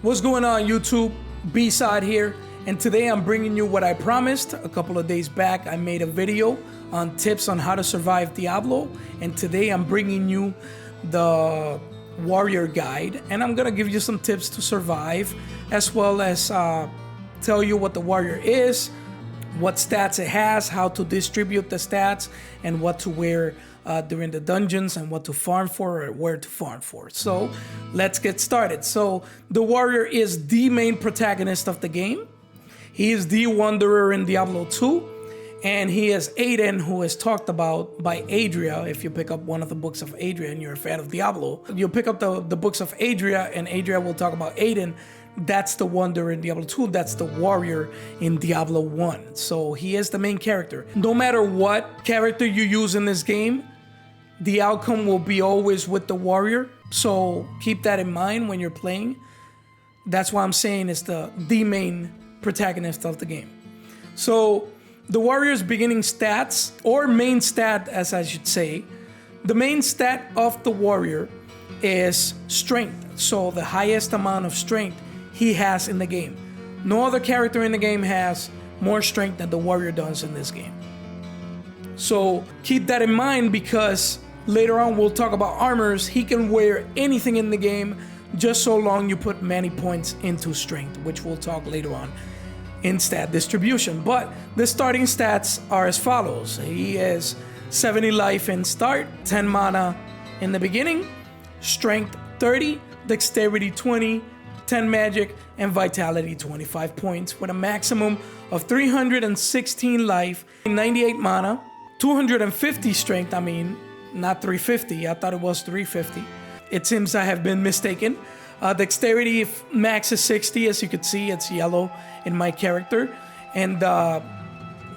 What's going on, YouTube? B-Side here, and today I'm bringing you what I promised. A couple of days back I made a video on tips on how to survive Diablo, and today I'm bringing you the warrior guide, and I'm gonna give you some tips to survive, as well as tell you what the warrior is, what stats it has, how to distribute the stats, and what to wear during the dungeons, and what to farm for or where to farm for. So let's get started. So the warrior is the main protagonist of the game. He is the wanderer in Diablo 2, and he is Aiden, who is talked about by Adria. If you pick up one of the books of Adria and you're a fan of Diablo, you'll pick up the books of Adria, and Adria will talk about Aiden. That's the wanderer in Diablo 2. That's the warrior in Diablo 1. So he is the main character. No matter what character you use in this game, the outcome will be always with the warrior. So keep that in mind when you're playing. That's why I'm saying it's the main protagonist of the game. So the warrior's beginning stats, or main stat as I should say, the main stat of the warrior is strength. So the highest amount of strength he has in the game. No other character in the game has more strength than the warrior does in this game. So keep that in mind, because later on we'll talk about armors. He can wear anything in the game just so long you put many points into strength, which we'll talk later on in stat distribution. But the starting stats are as follows. He is 70 life in start, 10 mana in the beginning, strength 30, dexterity 20, 10 magic, and vitality 25 points, with a maximum of 316 life, 98 mana, 250 strength, not 350, I thought it was 350. It seems I have been mistaken. Dexterity max is 60, as you can see, it's yellow in my character. And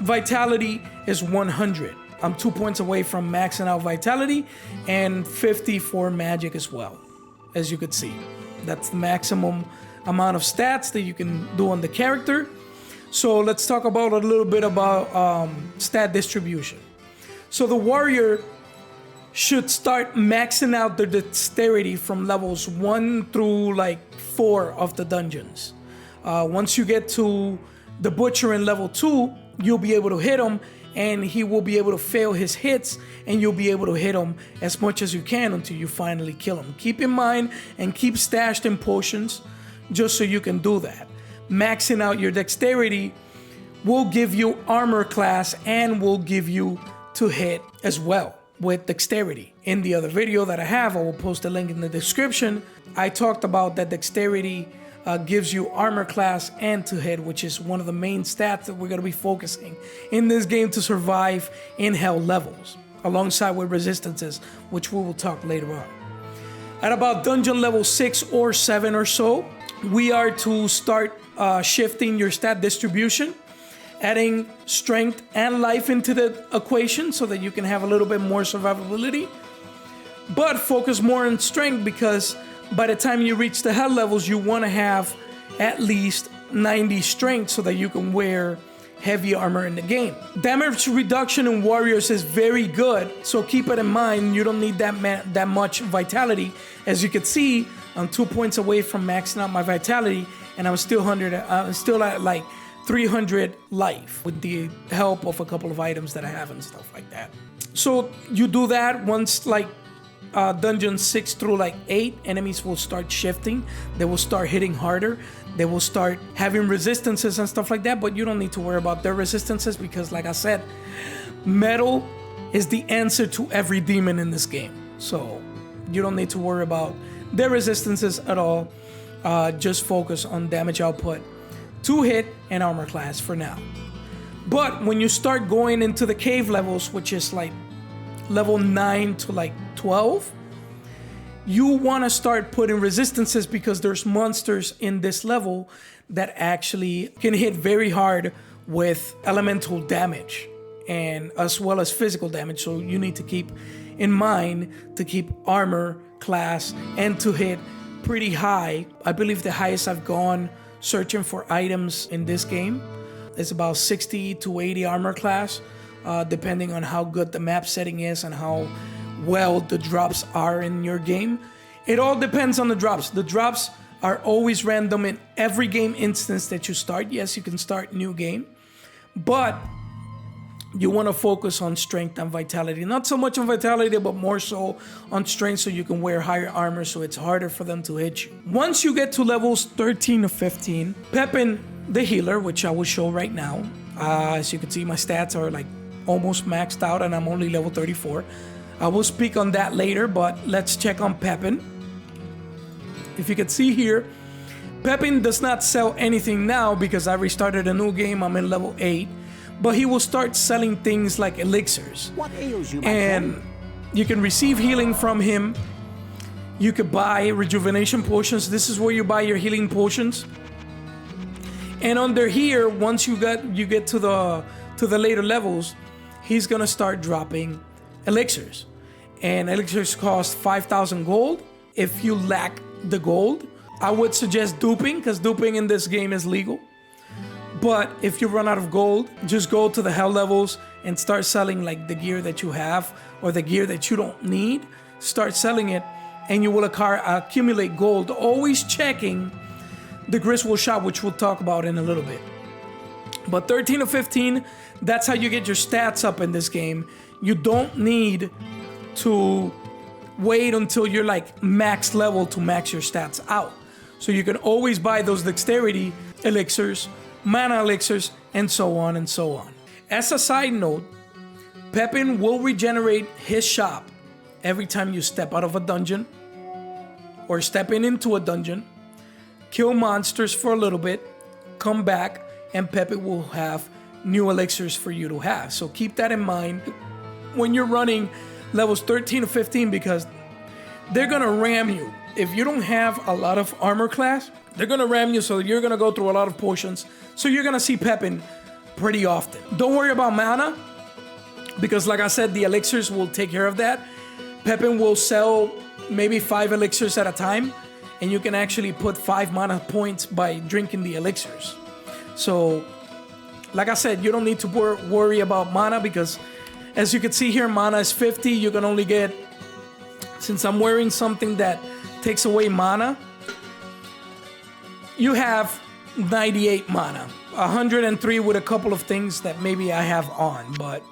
vitality is 100. I'm 2 points away from maxing out vitality, and 50 for magic as well, as you could see. That's the maximum amount of stats that you can do on the character. So let's talk about a little bit about stat distribution. So the warrior should start maxing out their dexterity from levels 1 through 4 of the dungeons. Once you get to the butcher in level 2, you'll be able to hit him, and he will be able to fail his hits, and you'll be able to hit him as much as you can until you finally kill him. Keep in mind and keep stashed in potions just so you can do that. Maxing out your dexterity will give you armor class and will give you to hit as well with dexterity. In the other video that I have, I will post a link in the description, I talked about that dexterity gives you armor class and to hit, which is one of the main stats that we're going to be focusing in this game to survive in hell levels, alongside with resistances, which we will talk later on. At about dungeon level 6 or 7 or so, we are to start shifting your stat distribution, adding strength and life into the equation so that you can have a little bit more survivability, but focus more on strength, because by the time you reach the hell levels, you want to have at least 90 strength so that you can wear heavy armor in the game. Damage reduction in warriors is very good, so keep it in mind. You don't need that much vitality. As you can see, I'm 2 points away from maxing out my vitality, and I'm still at 300 life with the help of a couple of items that I have and stuff like that. So you do that once dungeon 6 through 8, enemies will start shifting. They will start hitting harder. They will start having resistances and stuff like that, but you don't need to worry about their resistances, because like I said, metal is the answer to every demon in this game. So you don't need to worry about their resistances at all. Just focus on damage output, to hit, and armor class for now. But when you start going into the cave levels, which is level 9 to 12, you want to start putting resistances, because there's monsters in this level that actually can hit very hard with elemental damage, and as well as physical damage. So you need to keep in mind to keep armor class and to hit pretty high. I believe the highest I've gone searching for items in this game is about 60 to 80 armor class, depending on how good the map setting is and how well the drops are in your game. It all depends on the drops. The drops are always random in every game instance that you start. Yes, you can start new game, but you want to focus on strength and vitality. Not so much on vitality, but more so on strength, so you can wear higher armor so it's harder for them to hit you. Once you get to levels 13 to 15, Pepin, the healer, which I will show right now. As you can see, my stats are like almost maxed out and I'm only level 34. I will speak on that later, but let's check on Pepin. If you can see here, Pepin does not sell anything now because I restarted a new game. I'm in level 8. But he will start selling things like elixirs. What ails you, my and friend? You can receive healing from him. You could buy rejuvenation potions. This is where you buy your healing potions. And under here, once you get to the later levels, he's gonna start dropping elixirs. And elixirs cost 5,000 gold. If you lack the gold, I would suggest duping, because duping in this game is legal. But if you run out of gold, just go to the hell levels and start selling like the gear that you have or the gear that you don't need. Start selling it and you will accumulate gold, always checking the Griswald shop, which we'll talk about in a little bit. But 13 to 15, that's how you get your stats up in this game. You don't need to wait until you're like max level to max your stats out. So you can always buy those dexterity elixirs, mana elixirs, and so on and so on. As a side note, Pepin will regenerate his shop every time you step out of a dungeon or step into a dungeon, kill monsters for a little bit, come back, and Pepin will have new elixirs for you to have. So keep that in mind when you're running levels 13 to 15, because they're gonna ram you. If you don't have a lot of armor class, they're gonna ram you, so you're gonna go through a lot of potions. So you're gonna see Pepin pretty often. Don't worry about mana, because like I said, the elixirs will take care of that. Pepin will sell maybe 5 elixirs at a time, and you can actually put 5 mana points by drinking the elixirs. So, like I said, you don't need to worry about mana, because as you can see here, mana is 50. You can only get, since I'm wearing something that takes away mana, you have 98 mana, 103 with a couple of things that maybe I have on, but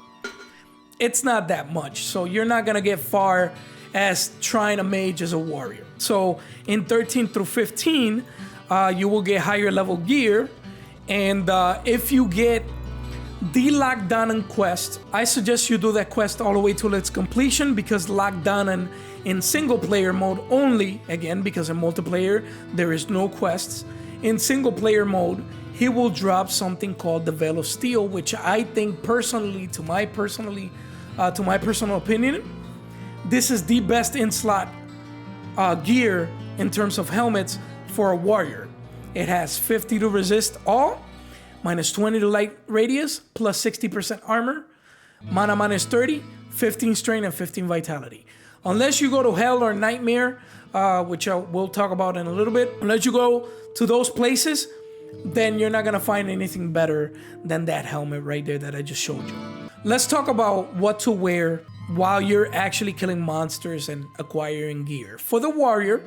it's not that much. So you're not gonna get far as trying a mage as a warrior. So in 13 through 15, you will get higher level gear. And if you get the Lockdown quest, I suggest you do that quest all the way till its completion, because Lockdown in single player mode only, again, because in multiplayer there is no quests. In single player mode, he will drop something called the Veil of Steel, which I think personally, to my personal opinion, this is the best in-slot gear in terms of helmets for a warrior. It has 50 to resist all, minus 20 to light radius, plus 60% armor, mana minus 30, 15 strength, and 15 vitality. Unless you go to Hell or Nightmare, which we'll talk about in a little bit, unless you go to those places, then you're not gonna find anything better than that helmet right there that I just showed you. Let's talk about what to wear while you're actually killing monsters and acquiring gear. For the warrior,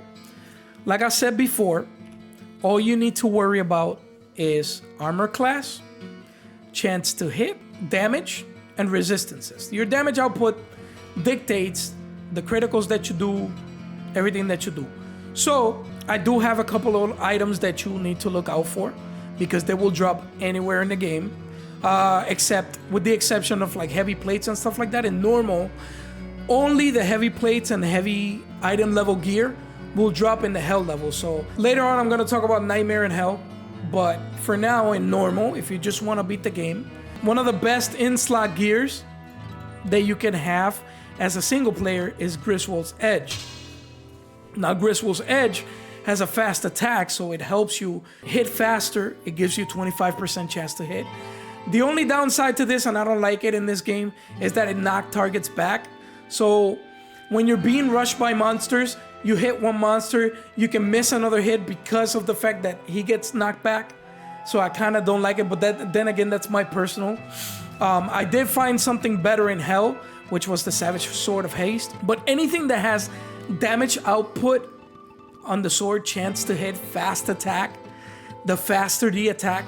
like I said before, all you need to worry about is armor class, chance to hit, damage, and resistances. Your damage output dictates the criticals that you do, everything that you do. So I do have a couple of items that you need to look out for, because they will drop anywhere in the game, except with the exception of like heavy plates and stuff like that. In normal, only the heavy plates and heavy item level gear will drop in the hell level. So later on I'm going to talk about Nightmare and Hell, but for now in normal, if you just want to beat the game, one of the best in-slot gears that you can have as a single player is Griswold's Edge. Now Griswold's Edge has a fast attack, so it helps you hit faster. It gives you 25% chance to hit. The only downside to this, and I don't like it in this game, is that it knocks targets back. So when you're being rushed by monsters, you hit one monster, you can miss another hit because of the fact that he gets knocked back. So I kind of don't like it, but then again, that's my personal. I did find something better in Hell, which was the Savage Sword of Haste. But anything that has damage output on the sword, chance to hit, fast attack. The faster the attack,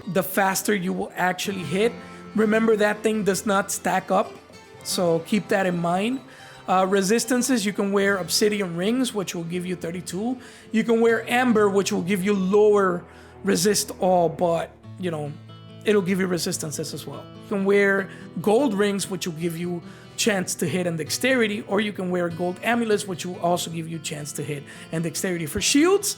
the faster you will actually hit. Remember, that thing does not stack up, so keep that in mind. Resistances, you can wear obsidian rings, which will give you 32. You can wear amber, which will give you lower resist all, but you know, it'll give you resistances as well. You can wear gold rings, which will give you chance to hit and dexterity, or you can wear gold amulets, which will also give you chance to hit and dexterity. For shields,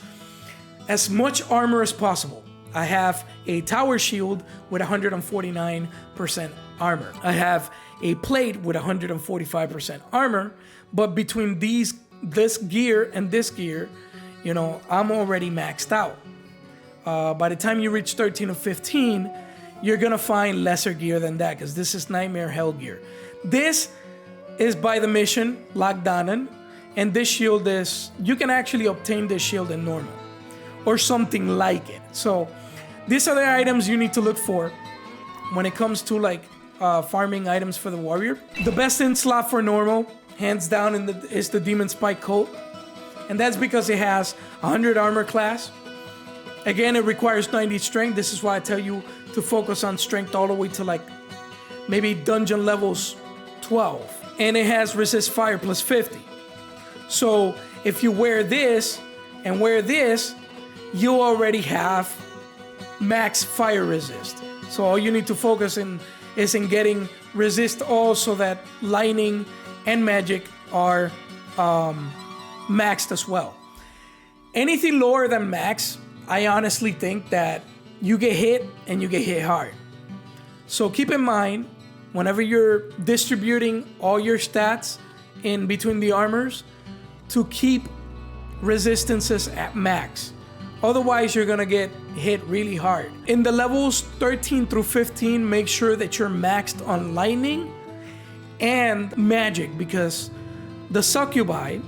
as much armor as possible. I have a tower shield with 149% armor. I have a plate with 145% armor, but between this gear and this gear, you know, I'm already maxed out. By the time you reach 13 or 15, you're gonna find lesser gear than that, because this is Nightmare Hell gear. This is by the mission, Lagdanan, and this shield is, you can actually obtain this shield in normal, or something like it. So these are the items you need to look for when it comes to like farming items for the warrior. The best in slot for normal, hands down, is the Demon Spike coat, and that's because it has 100 armor class. Again, it requires 90 strength. This is why I tell you to focus on strength all the way to like maybe dungeon levels 12, and it has resist fire plus 50. So if you wear this and wear this, you already have max fire resist. So all you need to focus in is in getting resist all, so that lightning and magic are maxed as well. Anything lower than max, I honestly think that you get hit, and you get hit hard. So keep in mind, whenever you're distributing all your stats in between the armors, to keep resistances at max. Otherwise, you're gonna get hit really hard. In the levels 13 through 15, make sure that you're maxed on lightning and magic, because the succubi,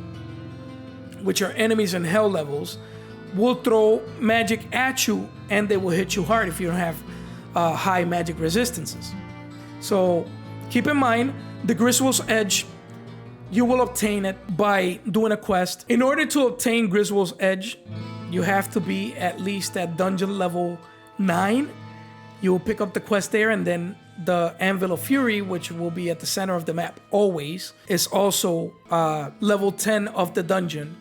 which are enemies in hell levels, will throw magic at you, and they will hit you hard if you don't have high magic resistances. So keep in mind, the Griswold's Edge, you will obtain it by doing a quest. In order to obtain Griswold's Edge, you have to be at least at dungeon level 9. You will pick up the quest there, and then the Anvil of Fury, which will be at the center of the map always, is also level 10 of the dungeon.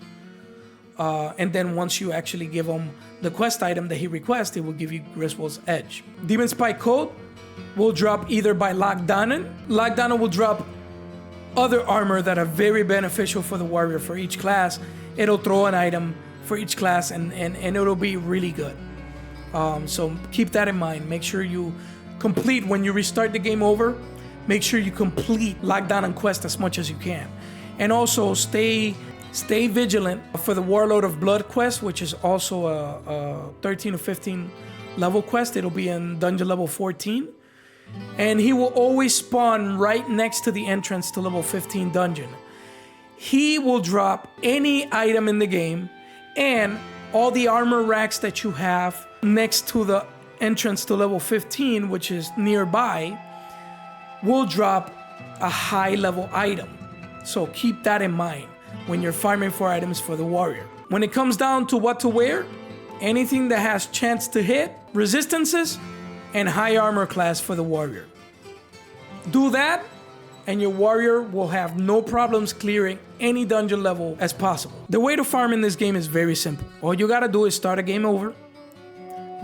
And then once you actually give him the quest item that he requests, it will give you Griswold's Edge. Demon Spike Coat will drop either by Lagdanan. Lagdanan will drop other armor that are very beneficial for the warrior for each class. It'll throw an item for each class, and it'll be really good. So keep that in mind. Make sure you complete, when you restart the game over, make sure you complete Lagdanan quest as much as you can. And also stay vigilant for the Warlord of Blood quest, which is also a 13 or 15 level quest. It'll be in dungeon level 14. And he will always spawn right next to the entrance to level 15 dungeon. He will drop any item in the game, and all the armor racks that you have next to the entrance to level 15, which is nearby, will drop a high level item. So keep that in mind when you're farming for items for the warrior. When it comes down to what to wear, anything that has chance to hit, resistances, and high armor class for the warrior. Do that, and your warrior will have no problems clearing any dungeon level as possible. The way to farm in this game is very simple. All you gotta do is start a game over,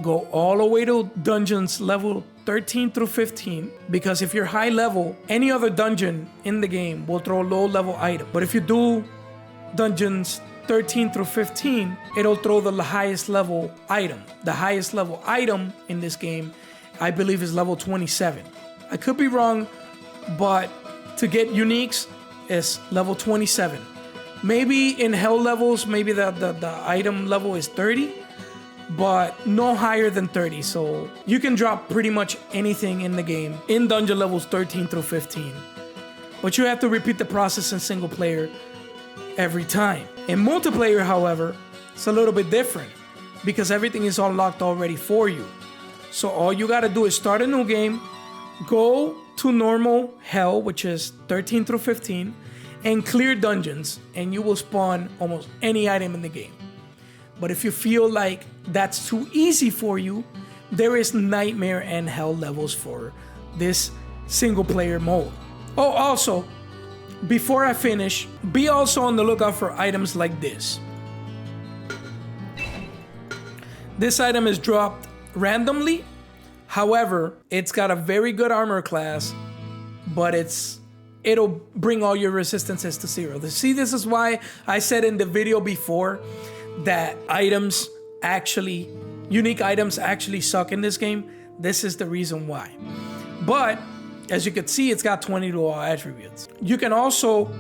go all the way to dungeons level 13 through 15, because if you're high level, any other dungeon in the game will throw a low level item. But if you do dungeons 13 through 15, it'll throw the highest level item. The highest level item in this game, I believe, is level 27. I could be wrong, but to get uniques is level 27. Maybe in hell levels, maybe the item level is 30, but no higher than 30. So you can drop pretty much anything in the game in dungeon levels 13 through 15. But you have to repeat the process in single player every time. In multiplayer, however, it's a little bit different, because everything is unlocked already for you. So all you gotta do is start a new game, go to normal hell, which is 13 through 15, and clear dungeons, and you will spawn almost any item in the game. But if you feel like that's too easy for you, there is Nightmare and Hell levels for this single player mode. Oh, also, before I finish, be also on the lookout for items like this. This item is dropped randomly. However, it's got a very good armor class, but it'll bring all your resistances to 0. See, this is why I said in the video before that unique items actually suck in this game. This is the reason why. But as you can see, it's got 20 to all attributes. You can also,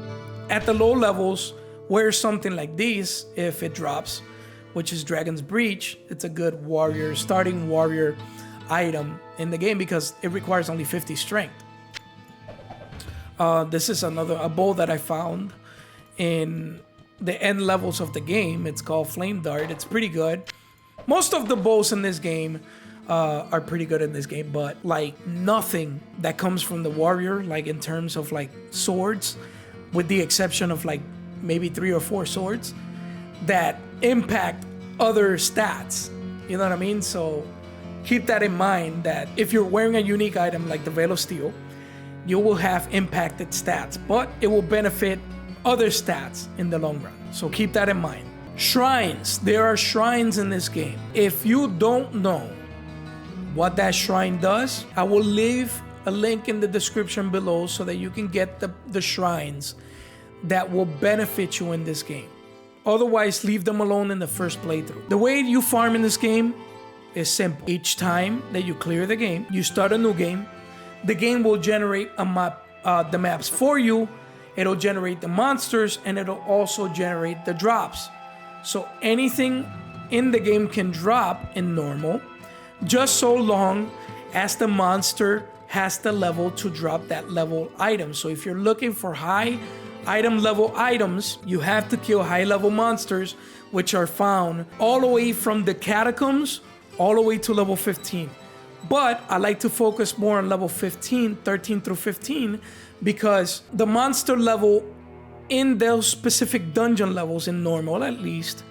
at the low levels, wear something like these if it drops, which is Dragon's Breach. It's a good starting warrior item in the game because it requires only 50 strength. This is a bow that I found in the end levels of the game. It's called Flame Dart. It's pretty good. Most of the bows in this game are pretty good in this game, but like nothing that comes from the warrior, like in terms of like swords, with the exception of like maybe 3 or 4 swords that impact other stats. You know what I mean? So keep that in mind, that if you're wearing a unique item like the Veil of Steel, you will have impacted stats, but it will benefit other stats in the long run. So keep that in mind. Shrines. There are shrines in this game. If you don't know what that shrine does, I will leave a link in the description below so that you can get the shrines that will benefit you in this game. Otherwise, leave them alone in the first playthrough. The way you farm in this game is simple. Each time that you clear the game, you start a new game, the game will generate a map, the maps for you. It'll generate the monsters, and it'll also generate the drops. So anything in the game can drop in normal, just so long as the monster has the level to drop that level item. So if you're looking for high item level items, you have to kill high level monsters, which are found all the way from the catacombs all the way to level 15. But I like to focus more on level 15, 13 through 15, because the monster level in those specific dungeon levels, in normal at least,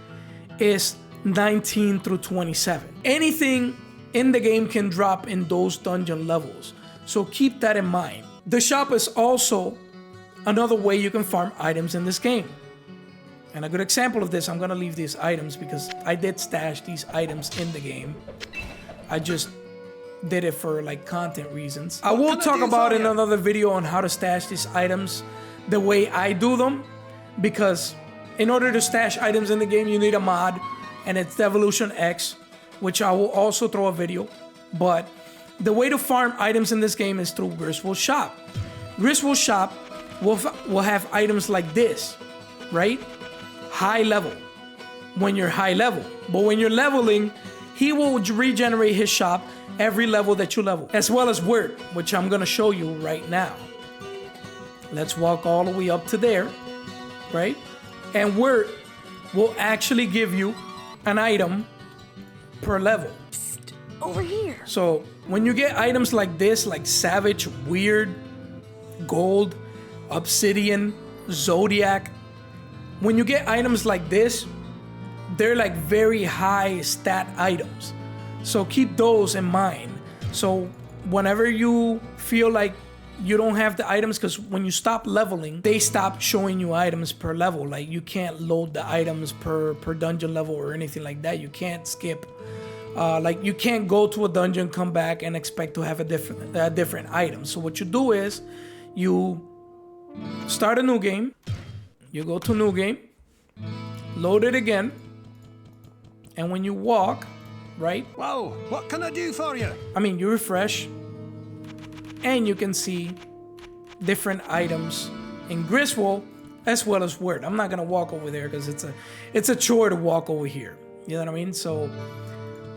is 19 through 27. Anything in the game can drop in those dungeon levels, so keep that in mind. The shop is also another way you can farm items in this game. And a good example of this, I'm gonna leave these items because I did stash these items in the game. I just did it for like content reasons. I will talk about in another video on how to stash these items the way I do them, because in order to stash items in the game, you need a mod, and it's DevilutionX, which I will also throw a video. But the way to farm items in this game is through Griswold Shop. Griswold Shop will have items like this, right? High level, when you're high level. But when you're leveling, he will regenerate his shop every level that you level, as well as wirt, which I'm gonna show you right now. Let's walk all the way up to there, right? And wirt will actually give you an item per level. Psst, over here. So when you get items like this, like Savage, Weird, Gold, Obsidian, Zodiac, when you get items like this, they're like very high stat items. So keep those in mind. So whenever you feel like you don't have the items, because when you stop leveling, they stop showing you items per level. Like you can't load the items per dungeon level or anything like that. You can't skip. Like you can't go to a dungeon, come back, and expect to have a different item. So what you do is you start a new game. You go to new game, load it again, and when you walk, right? Whoa, what can I do for you? I mean, you refresh, and you can see different items in Griswold as well as wirt. I'm not gonna walk over there because it's a chore to walk over here. You know what I mean? So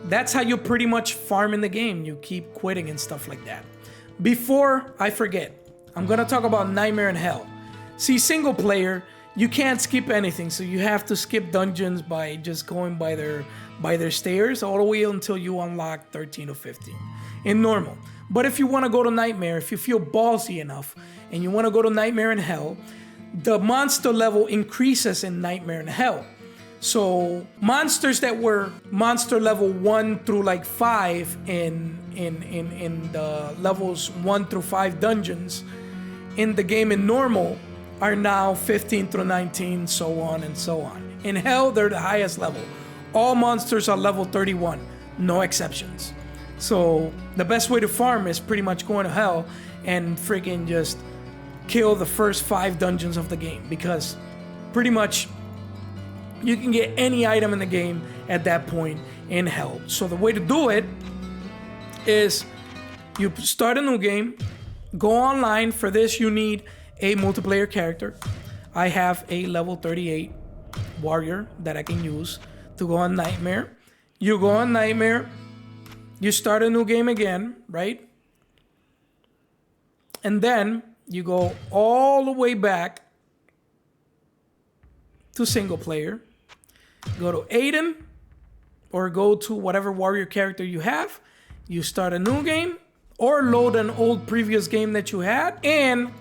that's how you pretty much farm in the game. You keep quitting and stuff like that. Before I forget, I'm gonna talk about Nightmare and Hell. See, single player, you can't skip anything, so you have to skip dungeons by just going by their stairs all the way until you unlock 13 or 15 in normal. But if you want to go to Nightmare, if you feel ballsy enough and you want to go to Nightmare and Hell, the monster level increases in Nightmare and Hell. So monsters that were monster level 1 through like 5 in the levels 1 through 5 dungeons in the game in normal are now 15 through 19, so on and so on. In hell, they're the highest level. All monsters are level 31, no exceptions. So the best way to farm is pretty much going to hell and freaking just kill the first 5 dungeons of the game, because pretty much you can get any item in the game at that point in hell. So the way to do it is you start a new game, go online. For this, you need a multiplayer character. I have a level 38 warrior that I can use to go on Nightmare. You go on Nightmare, you start a new game again, right? And then you go all the way back to single player. Go to Aiden or go to whatever warrior character you have. You start a new game or load an old previous game that you had, and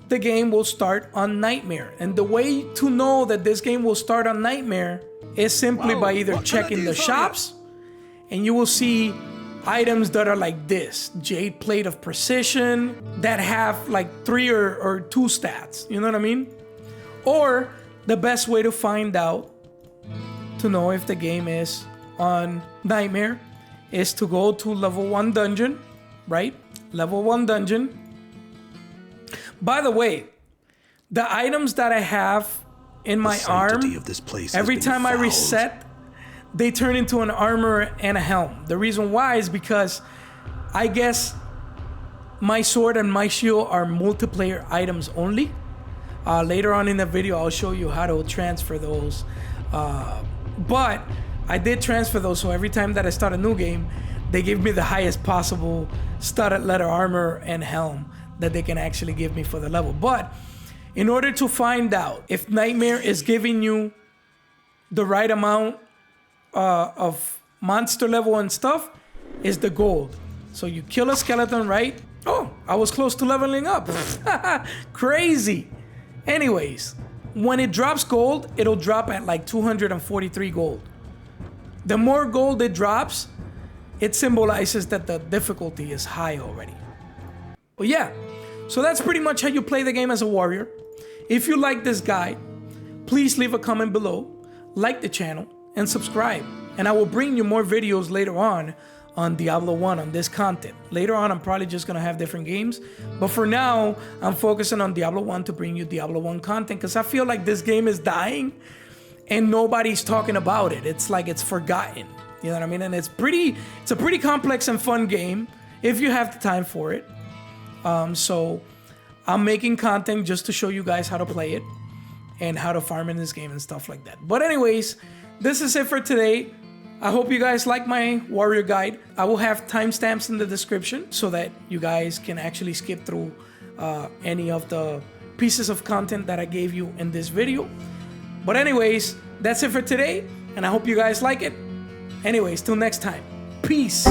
the game will start on Nightmare. And the way to know that this game will start on Nightmare is simply by either checking the shops, and you will see items that are like this: Jade Plate of Precision, that have like 3 or 2 stats, you know what I mean? Or the best way to find out, to know if the game is on Nightmare, is to go to level 1 dungeon, right? Level 1 dungeon. By the way, the items that I have in my arm, every time I reset, they turn into an armor and a helm. The reason why is because I guess my sword and my shield are multiplayer items only. Later on in the video, I'll show you how to transfer those. But I did transfer those, so every time that I start a new game, they give me the highest possible studded leather armor and helm that they can actually give me for the level. But in order to find out if Nightmare is giving you the right amount of monster level and stuff, is the gold. So you kill a skeleton, right? Oh, I was close to leveling up. Crazy. Anyways, when it drops gold, it'll drop at like 243 gold. The more gold it drops, it symbolizes that the difficulty is high already. But yeah, so that's pretty much how you play the game as a warrior. If you like this guide, please leave a comment below, like the channel, and subscribe. And I will bring you more videos later on Diablo 1 on this content. Later on, I'm probably just gonna have different games. But for now, I'm focusing on Diablo 1 to bring you Diablo 1 content, because I feel like this game is dying and nobody's talking about it. It's like it's forgotten. You know what I mean? And it's a pretty complex and fun game if you have the time for it. So I'm making content just to show you guys how to play it and how to farm in this game and stuff like that. But anyways, this is it for today. I hope you guys like my warrior guide. I will have timestamps in the description so that you guys can actually skip through any of the pieces of content that I gave you in this video. But anyways, that's it for today, and I hope you guys like it. Anyways, till next time, peace.